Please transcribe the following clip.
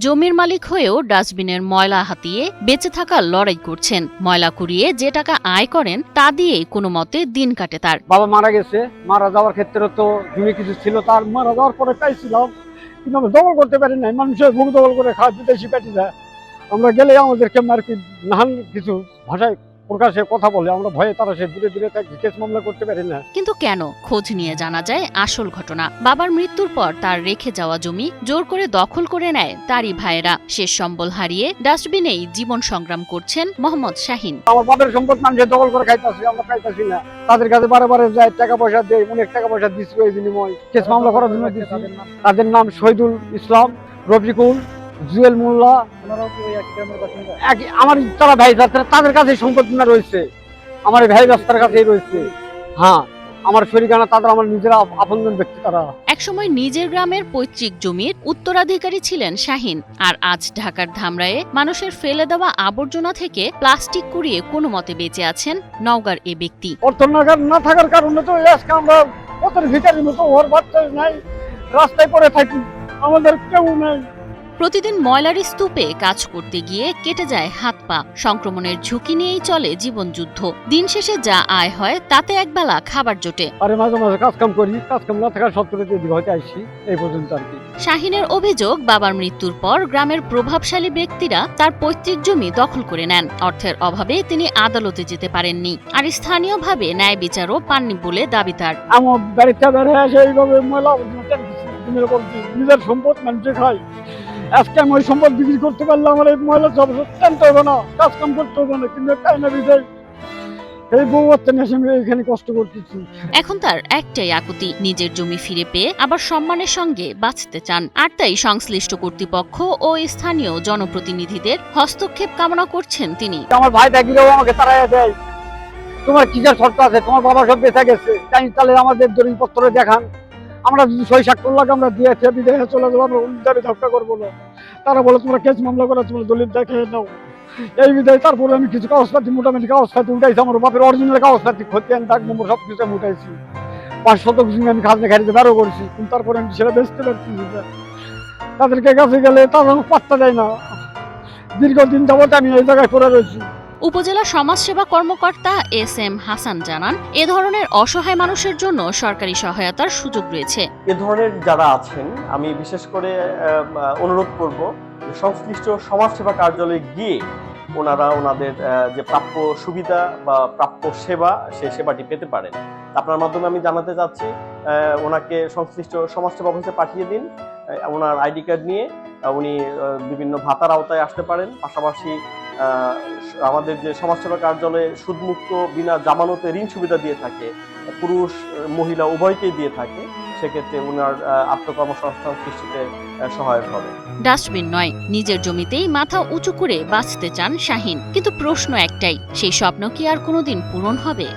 জমির মালিক হয়েও ডাস্টবিনের ময়লা হাতিয়ে বেঁচে থাকার লড়াই করছেন। ময়লা কুড়িয়ে যে টাকা আয় করেন তা দিয়েই কোনো মতে দিন কাটে তার। বাবা মারা গেছে, মারা যাওয়ার ক্ষেত্রে তো জমি কিছু ছিল, তার মারা যাওয়ার পরে পাইছিলাম, কিন্তু আমরা দখল করতে পারি নাই। মানুষের মুখ দখল করে খাওয়া বিদেশি পেটে যায়। আমরা গেলে আমাদেরকে মার্কেট নানান কিছু ভাষায় প্রকাশে কথা বলে, আমরা ভয়ে তারা সে দূরে দূরে থাকি, কেস মামলা করতে পারি না। কিন্তু কেন? খোঁজ নিয়ে জানা যায় আসল ঘটনা। বাবার মৃত্যুর পর তার রেখে যাওয়া জমি জোর করে দখল করে নেয় তারই ভাইয়েরা। শেষ সম্বল হারিয়ে ডাস্টবিনেই জীবন সংগ্রাম করছেন মোহাম্মদ শাহিন। আমার বাবার সম্পদ মানুষের দখল করে খাইতেছি, আমরা খাইতেছি না। তাদের কাছে বারে যায়, টাকা পয়সা দেয়, অনেক টাকা পয়সা দিচ্ছি ওই বিনিময় কেস মামলা করার জন্য দিচ্ছি। তাদের নাম শহীদুল ইসলাম, রফিকুল, জুয়েল মোল্লা, আমার তারা ভাই তাদের কাছে সম্পদ রয়েছে, আমার ভাই রাস্তার কাছেই রয়েছে। হ্যাঁ, আমার শরীরানা তাদের আমার নিজের আপনজন ব্যক্তি তারা। একসময় নিজের গ্রামের পৈতৃক জমির উত্তরাধিকারী ছিলেন শাহিন, আর আজ ঢাকার ধামরায়ে মানুষের ফেলে দেওয়া আবর্জনা থেকে প্লাস্টিক কুড়িয়ে কোনো মতে বেঁচে আছেন নওগাঁর এ ব্যক্তি। অর্থ না থাকার কারণে তো আজকে আমরা পথের ভিখারির মতো, ওর বাচ্চা নাই, রাস্তায় পড়ে থাকি, আমাদের কেউ নাই। প্রতিদিন ময়লার স্তূপে কাজ করতে গিয়ে কেটে যায় হাত পা। সংক্রমণের ঝুঁকি নিয়েই চলে জীবনযুদ্ধ। দিন শেষে যা আয় হয় তাতে একবেলা খাবার জোটে। আরে মাঝে মাঝে কাজকাম করি, কাজকাম না থাকার সত্ত্বেও হয়তো আসছি এই পর্যন্ত আর কি। শাহিনের অভিযোগ, বাবার মৃত্যুর পর গ্রামের প্রভাবশালী ব্যক্তিরা তার পৈতৃক জমি দখল করে নেন। অর্থের অভাবে তিনি আদালতে যেতে পারেননি, আর স্থানীয়ভাবে ন্যায় বিচারও পাননি বলে দাবি তার। আমার বাড়িতে বেড়ে আসে এইভাবে ময়লা নিজের সম্পদ মানুষে খায়। আজকে আমি ওই সম্পদ বিক্রি করতে পারলে আমার এই ময়লা সব টানতে হবে না, কাজ কাম করতে হবে না, কিন্তু তাই না বিদায় এই বউ বাচ্চা নিয়ে আমি এখানে কষ্ট করতেছি। এখন তার একটাই আকুতি, নিজের জমি ফিরে পেয়ে আবার সম্মানের সঙ্গে বাঁচতে চান। আর তাই সংশ্লিষ্ট কর্তৃপক্ষ ও স্থানীয় জনপ্রতিনিধিদের হস্তক্ষেপ কামনা করছেন তিনি। আমার ভাই থাকিলেও আমাকে তাড়াইয়া দেয়, তোমার কিসের শর্ত আছে, তোমার বাবা সব বেঁচে গেছে, তাই তাহলে আমাদের দলিলপত্র দেখান, আমরা যদি ৬-৭ লাখ আমরা দিয়ে বিদেশে চলে যাবো, আমরা দাবি ধাক্কা করবো না। তারা বলে তোমরা কেস মামলা করে তোমরা দলিল দেখে নাও, এই বিদায়। তারপরে আমি কিছু কাগজপাতি মোটামুটি কাগজপাতি উঠাইছি, আমার বাপের অরিজিনাল কাগজপাতি খতিয়ান দাগ নম্বর সব কিছু আমি উঠাইছি। ৫ শতক জমি আমি খাজনা খাইতে বেরো করছি, কিন্তু তারপরে আমি সেটা বেচতে পারছি না। তাদেরকে কাছে গেলে তারা পাত্তা দেয় না। দীর্ঘদিন যাবত আমি এই জায়গায় পড়ে রয়েছি। উপজেলা সমাজসেবা কর্মকর্তা এস.এম. হাসান জানান, এ ধরনের অসহায় মানুষের জন্য সরকারি সহায়তার সুযোগ রয়েছে। এ ধরনের যারা আছেন, আমি বিশেষ করে অনুরোধ করব সংশ্লিষ্ট সমাজসেবা কার্যালয়ে গিয়ে ওনারা ওনাদের যে প্রাপ্য সুবিধা বা প্রাপ্য সেবা, সেই সেবাটি পেতে পারেন। আপনার মাধ্যমে আমি জানাতে চাচ্ছি, ওনাকে সংশ্লিষ্ট সমাজসেবা অফিসে পাঠিয়ে দিন। ওনার আইডি কার্ড নিয়ে উনি বিভিন্ন ভাতার আওতায় আসতে পারেন। পাশাপাশি আমাদের যে সমাজসেবা কার্যালয়ে সুদমুক্ত বিনা জামানতে ঋণ সুবিধা দিয়ে থাকে, পুরুষ মহিলা উভয়কেই দিয়ে থাকে, সেক্ষেত্রে ওনার আত্মকর্মসংস্থান সৃষ্টিতে সহায়ক হবে। ডাস্টবিন নয়, নিজের জমিতেই মাথা উঁচু করে বাঁচতে চান শাহিন। কিন্তু প্রশ্ন একটাই, সেই স্বপ্ন কি আর কোনোদিন পূরণ হবে?